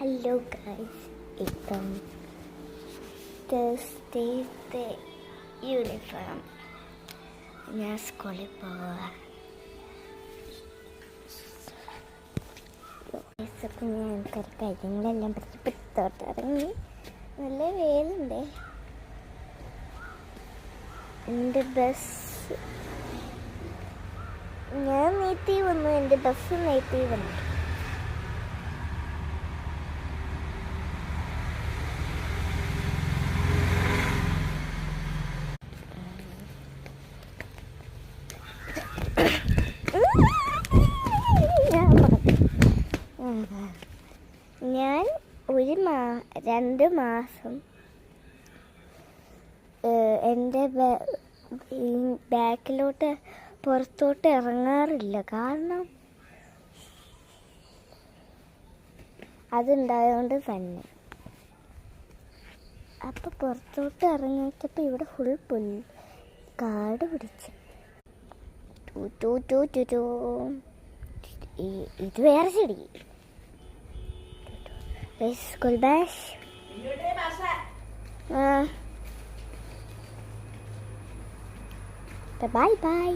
Hello guys, ഇപ്പം തേഴ്സ്ഡേത്തെ uniform ഞാൻ സ്കൂളിൽ പോവാ. അപ്പം ഞാൻ എനിക്കൊരു കാര്യങ്ങളെല്ലാം പുറത്തോട്ടിറങ്ങി. നല്ല വെയിലുണ്ട്. എൻ്റെ ബസ് ഞാൻ നേരത്തെ വന്നു, എൻ്റെ ബസ് നേരത്തെ വന്നു. ഞാൻ 2 മാസം എൻ്റെ ബാക്കിലോട്ട് പുറത്തോട്ട് ഇറങ്ങാറില്ല. കാരണം അതുണ്ടായതുകൊണ്ട് തന്നെ. അപ്പം പുറത്തോട്ട് ഇറങ്ങിയപ്പോൾ ഇവിടെ ഫുൾ കാട് പിടിച്ചു. ഇത് വേറെ ചെടി. School bus. Bye bye.